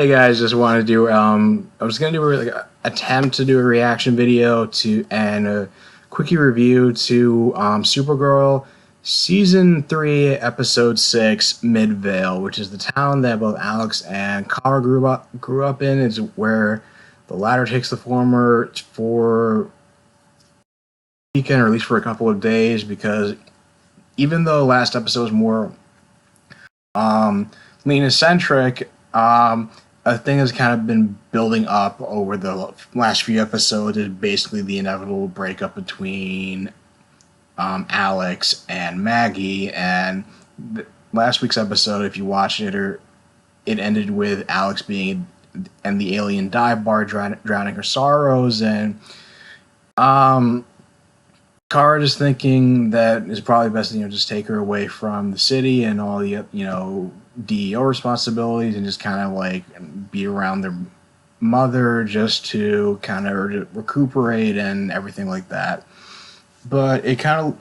Hey guys, just want to do I was gonna do attempt to do a reaction video to and a quickie review to Supergirl season 3 episode 6 Midvale, which is the town that both Alex and Kara grew up in. It's where the latter takes the former for weekend, or at least for a couple of days, because even though last episode was more Lena-centric, a thing that's kind of been building up over the last few episodes is basically the inevitable breakup between Alex and Maggie. And last week's episode, if you watched it, it ended with Alex being in the alien dive bar, drowning her sorrows, and Kara just thinking that it's probably best to just take her away from the city and all the DEO responsibilities, and just kind of like be around their mother just to kind of recuperate and everything like that. But I guess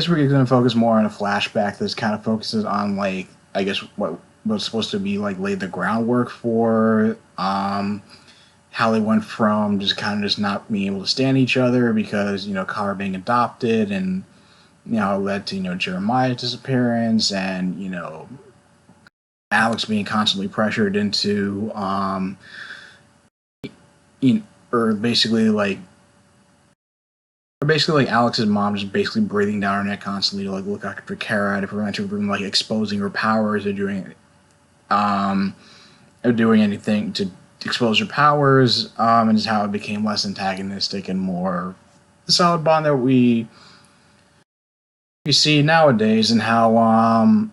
we're going to focus more on a flashback that kind of focuses on, like, I guess what was supposed to be like laid the groundwork for how they went from just not being able to stand each other because Kara being adopted, and it led to Jeremiah's disappearance, and Alex being constantly pressured into basically Alex's mom just basically breathing down her neck constantly to look after Kara, to prevent her from exposing her powers or doing anything to expose her powers, and just how it became less antagonistic and more the solid bond that we see nowadays, and how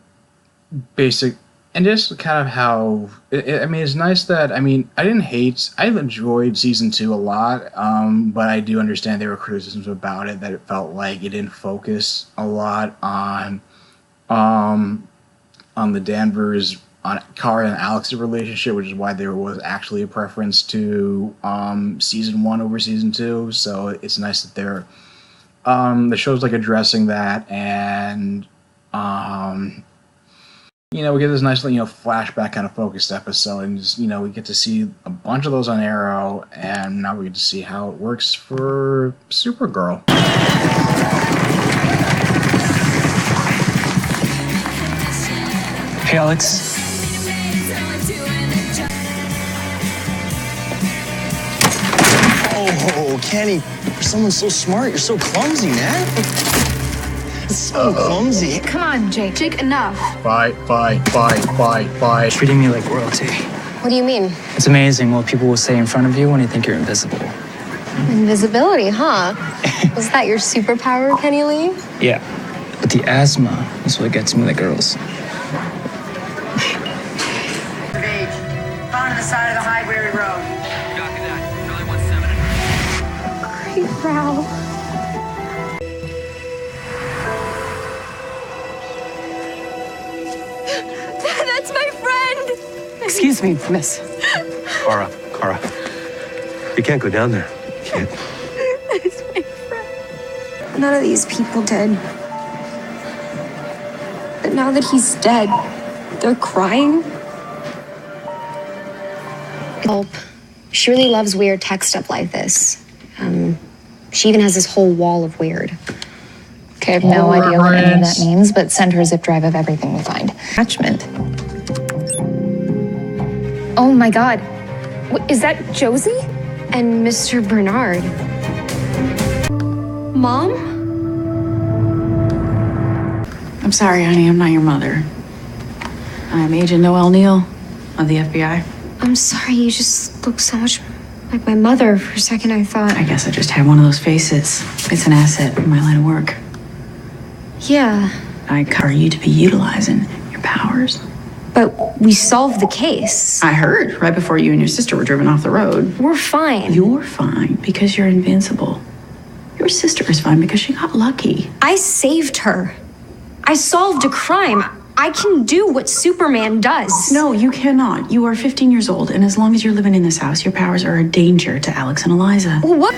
basic, and just kind of how it's nice that I enjoyed season 2 a lot, but I do understand there were criticisms about it, that it felt like it didn't focus a lot on the Danvers, on Kara and Alex's relationship, which is why there was actually a preference to season 1 over season 2. So it's nice that they're the show's addressing that, and we get this nice flashback kind of focused episode, and just we get to see a bunch of those on Arrow, and now we get to see how it works for Supergirl. Hey, Alex. Oh, Kenny, for someone so smart, you're so clumsy, man. So clumsy. Come on, Jake. Jake, enough. Bye. Treating me like royalty. What do you mean? It's amazing what people will say in front of you when they think you're invisible. Invisibility, huh? Is that your superpower, Penny Lee? Yeah, but the asthma is what gets me the girls. Found on the side of the Highbury Road. Copy that. Charlie 17. Great, Ralph. That's my friend! Excuse me, miss. Kara, you can't go down there. You can't. That's my friend. None of these people did. But now that he's dead, they're crying. Hope. She really loves weird tech stuff like this. She even has this whole wall of weird. Okay, I have no idea what any of that means, but send her a zip drive of everything we find. Attachment. Oh my God. Is that Josie? And Mr. Bernard. Mom? I'm sorry, honey, I'm not your mother. I'm Agent Noel Neal of the FBI. I'm sorry, you just look so much like my mother. For a second, I thought... I guess I just have one of those faces. It's an asset in my line of work. Yeah. I cover you to be utilizing your powers. But we solved the case. I heard right before you and your sister were driven off the road. We're fine. You're fine because you're invincible. Your sister is fine because she got lucky. I saved her. I solved a crime. I can do what Superman does. No, you cannot. You are 15 years old, and as long as you're living in this house, your powers are a danger to Alex and Eliza. What?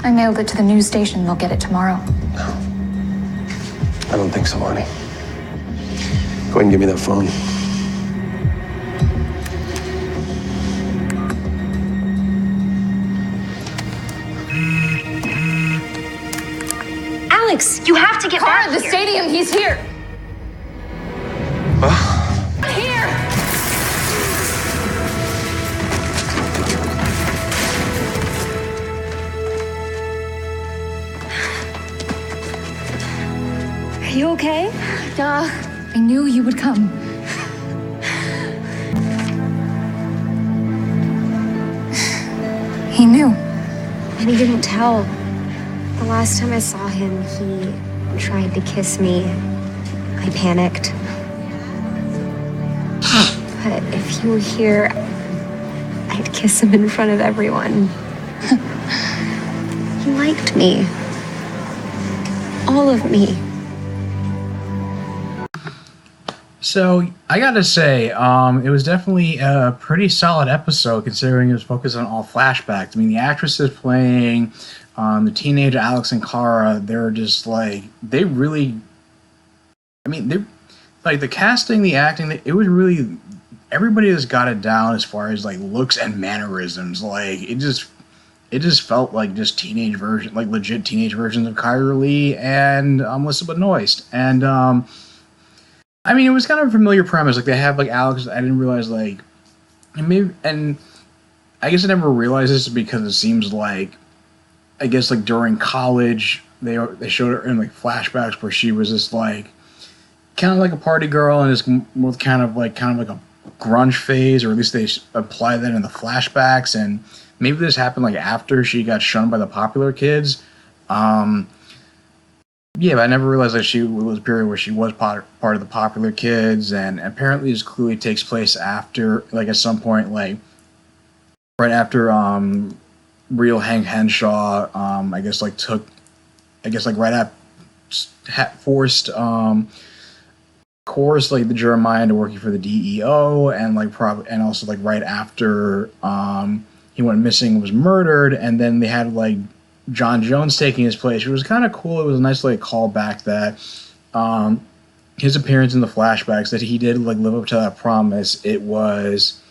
I mailed it to the news station. They'll get it tomorrow. I don't think so, honey. Go ahead and give me that phone. Alex, you have to get back The here. stadium, he's here. Here. Are you okay? Duh. I knew you would come. He knew. And he didn't tell. The last time I saw him, he tried to kiss me. I panicked. But if you were here, I'd kiss him in front of everyone. He liked me. All of me. So I gotta say, it was definitely a pretty solid episode considering it was focused on all flashbacks. I mean, the actresses playing the teenage Alex and Kara, they're just like, they really, I mean, they like the casting, the acting, it was really, everybody has got it down as far as like looks and mannerisms. Like it just felt like just teenage version, like legit teenage versions of Kyra Lee and Melissa Benoist. And I mean, it was kind of a familiar premise. Like they have like Alex. I didn't realize like, and I guess I never realized this because it seems like, I guess like during college they showed her in like flashbacks where she was just like kind of like a party girl and is more kind of like a grunge phase, or at least they apply that in the flashbacks. And maybe this happened like after she got shunned by the popular kids. Yeah, but I never realized that she was a period where she was part of the popular kids, and apparently this clearly takes place after, like at some point, like right after real Hank Henshaw, I guess like right at forced course like the Jeremiah into working for the DEO, and like and also like right after he went missing and was murdered, and then they had like John Jones taking his place, which was kind of cool. It was a nice like callback that his appearance in the flashbacks, that he did like live up to that promise. It was,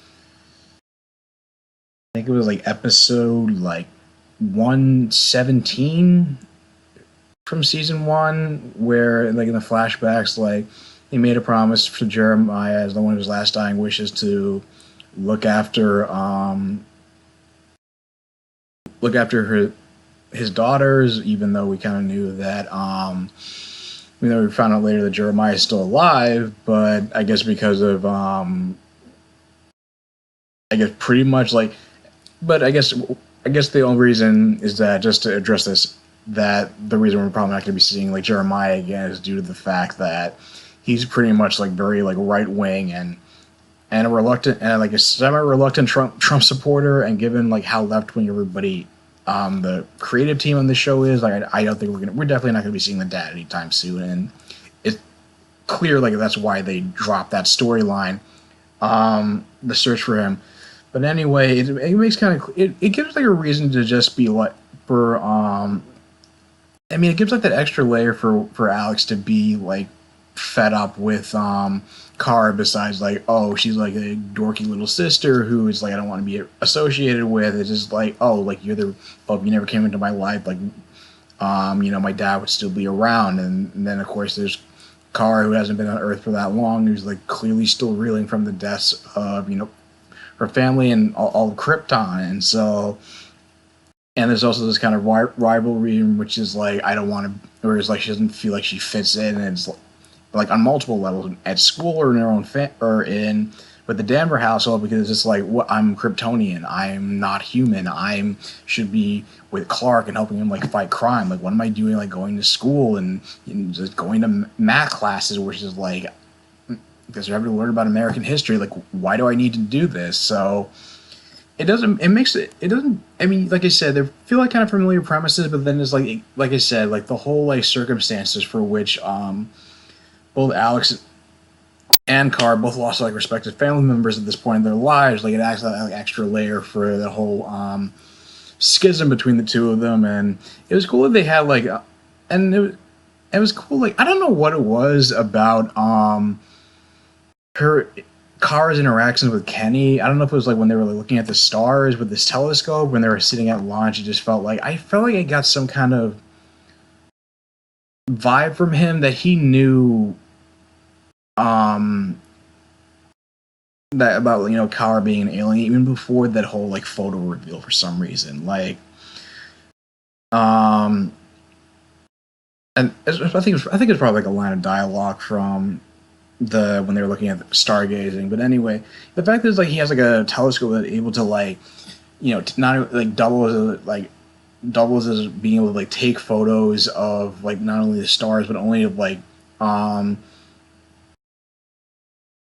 I think it was like episode like 117 from season 1, where like in the flashbacks, like he made a promise to Jeremiah as the one of his last dying wishes to look after his daughters, even though we kind of knew that, we found out later that Jeremiah is still alive, but I guess because of, I guess pretty much like, but I guess the only reason is that, just to address this, that the reason we're probably not going to be seeing like Jeremiah again is due to the fact that he's pretty much like very like right wing and a reluctant and like a semi-reluctant Trump supporter, and given like how left wing everybody, the creative team on this show is, like I don't think we're definitely not gonna be seeing the dad anytime soon, and it's clear like that's why they dropped that storyline, the search for him. But anyway, it makes kind of it gives like a reason to just be like for I mean, it gives like that extra layer for Alex to be like fed up with Kara, besides like, oh, she's like a dorky little sister who is like, I don't want to be associated with. It's just like, oh, like you never came into my life, like my dad would still be around. And then of course there's Kara, who hasn't been on Earth for that long, who's like clearly still reeling from the deaths of her family and all of Krypton. And so, and there's also this kind of rivalry, which is like, I don't want to, or it's like she doesn't feel like she fits in, and it's like on multiple levels, at school or in her own with the Danver household, because it's like, what, I'm Kryptonian, I'm not human, I should be with Clark and helping him like fight crime. Like, what am I doing, like going to school and just going to math classes, which is like, because you're having to learn about American history. Like, why do I need to do this? So it doesn't, I mean, like I said, they feel like kind of familiar premises, but then there's like I said, like the whole like circumstances for which both Alex and Kara both lost like respective family members at this point in their lives. Like, it acts like an extra layer for the whole schism between the two of them. And it was cool that they had like and it was cool. Like, I don't know what it was about her Kara's interactions with Kenny. I don't know if it was like when they were like, looking at the stars with this telescope when they were sitting at lunch. It just felt like I got some kind of vibe from him that he knew um that about, you know, Kara being an alien even before that whole like photo reveal for some reason. Like um and I think it's probably like a line of dialogue from when they were looking at stargazing. But anyway, the fact is like he has like a telescope that's able to like, you know, not like doubles as being able to like take photos of like not only the stars but only of like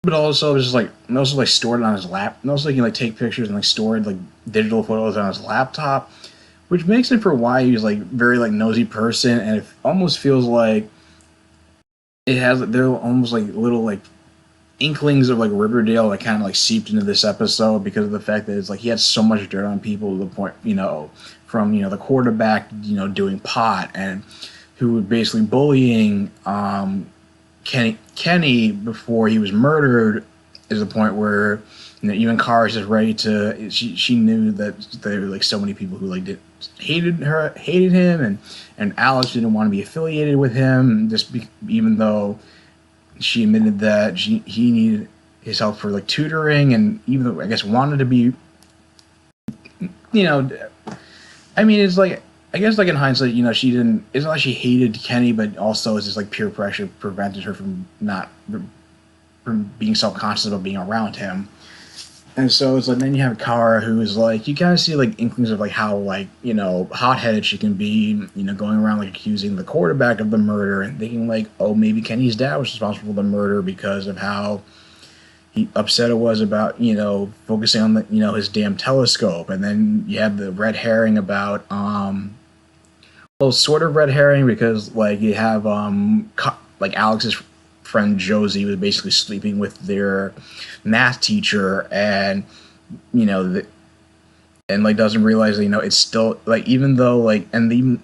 but also just like also like stored it on his lap, and also he can like take pictures and like stored like digital photos on his laptop, which makes it for why he's like very like nosy person. And it almost feels like it has they're almost like little like inklings of like Riverdale that kind of like seeped into this episode because of the fact that it's like he had so much dirt on people to the point, you know, from, you know, the quarterback, you know, doing pot, and who was basically bullying Kenny before he was murdered, is the point where, you know, even Kara's just ready to. She knew that there were like so many people who like hated him, and Alex didn't want to be affiliated with him, even though she admitted that he needed his help for like tutoring, and even though I guess wanted to be, you know, I mean, it's like, I guess like in hindsight, you know, she didn't. It's not like she hated Kenny, but also it's just like peer pressure prevented her from being self-conscious about being around him. And so it's like then you have Kara, who is like, you kind of see like inklings of like how like, you know, hot-headed she can be, you know, going around like accusing the quarterback of the murder and thinking like, oh, maybe Kenny's dad was responsible for the murder because of how upset it was about, you know, focusing on the, you know, his damn telescope. And then you have the red herring about well, sort of red herring because like you have like Alex's friend Josie was basically sleeping with their math teacher, and you know and like doesn't realize that, you know, it's still like, even though like, and even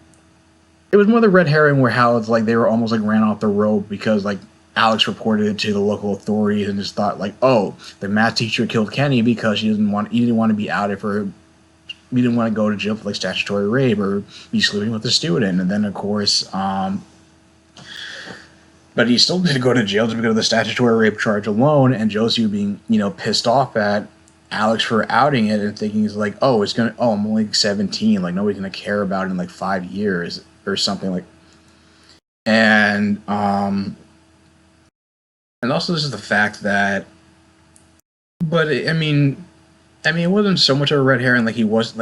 it was more the red herring where how it's like they were almost like ran off the road because like Alex reported it to the local authorities and just thought like, oh, the math teacher killed Kenny because he didn't want to be outed for, he didn't want to go to jail for like statutory rape or be sleeping with a student. And then of course but he still did go to jail just because of the statutory rape charge alone, and Josie being, you know, pissed off at Alex for outing it and thinking he's like, oh, I'm only 17, like nobody's gonna care about it in like 5 years or something like. And also this is the fact that, but I mean, it wasn't so much of a red herring. Like he wasn't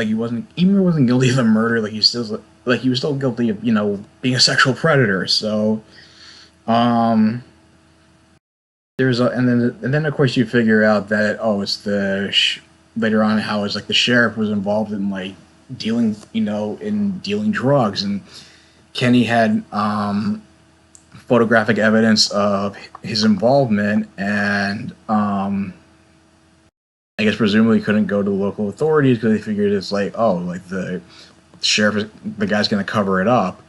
even if he wasn't guilty of the murder. Like he was still guilty of, you know, being a sexual predator. So, there's and then of course you figure out that, oh, it's later on how it's like the sheriff was involved in like dealing drugs, and Kenny had photographic evidence of his involvement, and I guess presumably couldn't go to local authorities because they figured it's like, oh, like the sheriff, the guy's gonna cover it up.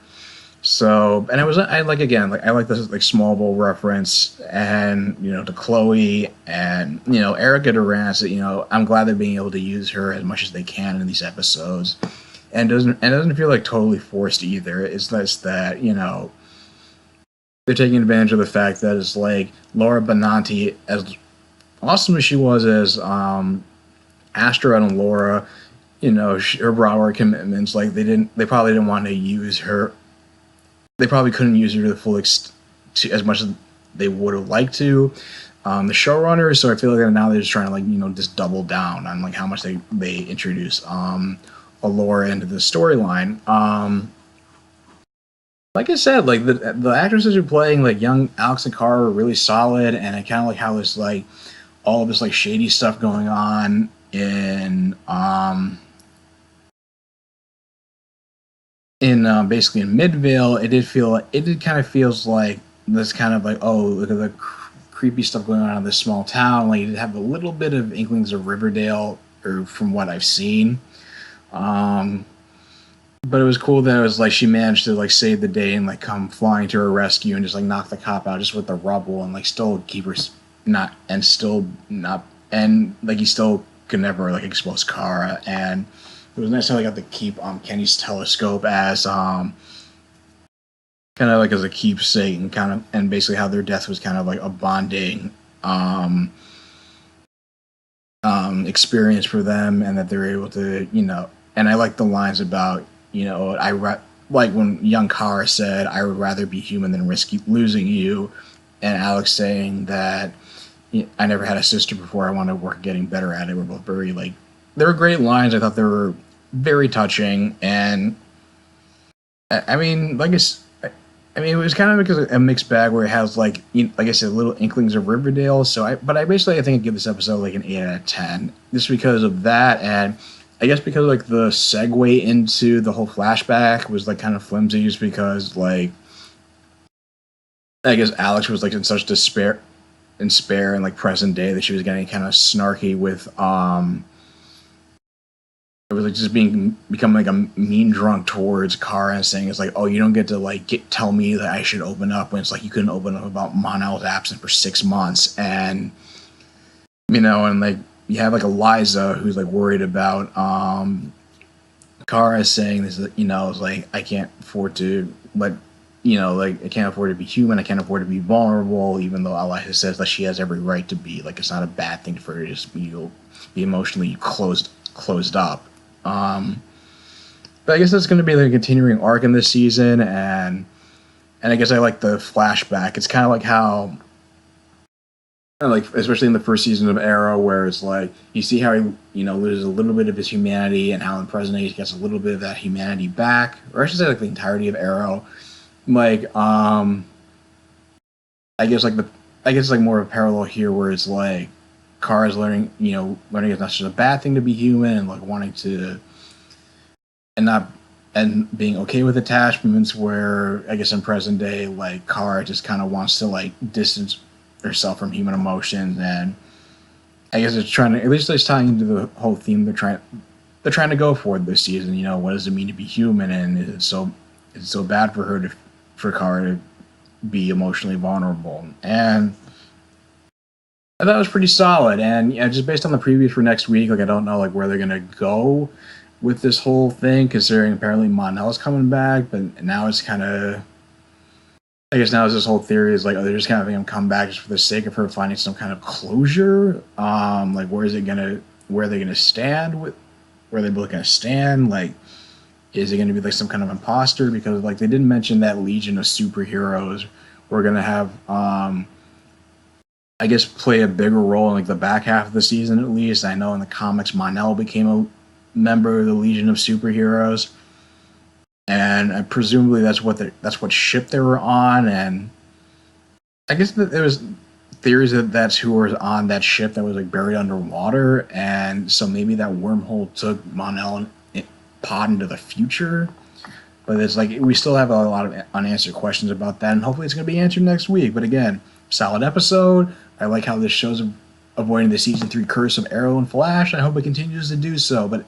So, and I like this like Smallville reference, and you know, to Chloe and, you know, Erica Durant. You know, I'm glad they're being able to use her as much as they can in these episodes, and it doesn't feel like totally forced either. It's nice that, you know, they're taking advantage of the fact that it's like Laura Benanti, as awesome as she was as Astra and Laura, you know, her Broward commitments, like they probably didn't want to use her. They probably couldn't use her to the full as much as they would have liked to. The showrunners, so I feel like now they're just trying to, like, you know, just double down on like how much they introduce Laura into the storyline. Like I said, like the actresses who are playing like young Alex and Kara are really solid, and I kind of like how there's like all this like shady stuff going on in basically in Midvale. It did kind of feels like this kind of like, oh, look at the creepy stuff going on in this small town. Like, it have a little bit of inklings of Riverdale, or from what I've seen. But it was cool that it was like she managed to like save the day and like come flying to her rescue and just like knock the cop out just with the rubble and like still keep her not and still not and like he still could never like expose Kara. And it was nice how they got to keep Kenny's telescope as kind of like as a keepsake and kind of and basically how their death was kind of like a bonding experience for them, and that they were able to, you know, and I like the lines about, you know, like when young Kara said, "I would rather be human than risk losing you," and Alex saying that, "I never had a sister before. I want to work getting better at it." We're both very like, they were great lines. I thought they were very touching, and I mean, it was kind of like a mixed bag where it has like, like I said, little inklings of Riverdale. So I think I'd give this episode like an 8 out of 10, just because of that, and I guess because like the segue into the whole flashback was like kind of flimsy, just because like I guess Alex was like in such despair and like present day that she was getting kind of snarky with it was like just becoming like a mean drunk towards Kara and saying it's like, oh, you don't get to like tell me that I should open up when it's like you couldn't open up about Mon-El's absent for 6 months. And you know, and like you have like Eliza who's like worried about Kara saying this, you know, it's like I can't afford to let, you know, like I can't afford to be human, I can't afford to be vulnerable, even though Eliza says that she has every right to be, like it's not a bad thing for her to just be emotionally closed up. But I guess that's going to be like a continuing arc in this season, and I guess I like the flashback. It's kind of like how, like especially in the first season of Arrow, where it's like you see how he, you know, loses a little bit of his humanity, and how in present day he gets a little bit of that humanity back, or I should say like the entirety of Arrow. Like I guess like more of a parallel here, where it's like Kara's learning it's not just a bad thing to be human, and like wanting to and being okay with attachments, where I guess in present day like Kara just kind of wants to like distance herself from human emotions, and I guess it's trying to, at least it's tying into the whole theme they're trying to go for this season. You know, what does it mean to be human, and it's so bad for Kara to be emotionally vulnerable. And I thought it was pretty solid, and yeah, just based on the preview for next week, like I don't know like where they're gonna go with this whole thing, considering apparently Mon-El's coming back, but now it's kind of, I guess now this whole theory is like, oh, they're just kind of having him come back just for the sake of her finding some kind of closure. Like where are they gonna stand with, where are they both gonna stand? Like, is it gonna be like some kind of imposter? Because like they didn't mention that Legion of superheroes were gonna have I guess play a bigger role in like the back half of the season at least. I know in the comics Mon-El became a member of the Legion of Superheroes, and presumably that's what ship they were on. And I guess that there was theories that that's who was on that ship that was like buried underwater, and so maybe that wormhole took Mon-El and pod into the future. But it's like we still have a lot of unanswered questions about that, and hopefully it's going to be answered next week. But again, solid episode. I like how this show's avoiding the season 3 curse of Arrow and Flash. I hope it continues to do so. But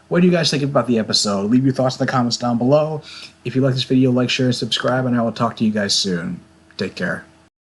what do you guys think about the episode? Leave your thoughts in the comments down below. If you like this video, like, share, and subscribe, and I will talk to you guys soon. Take care.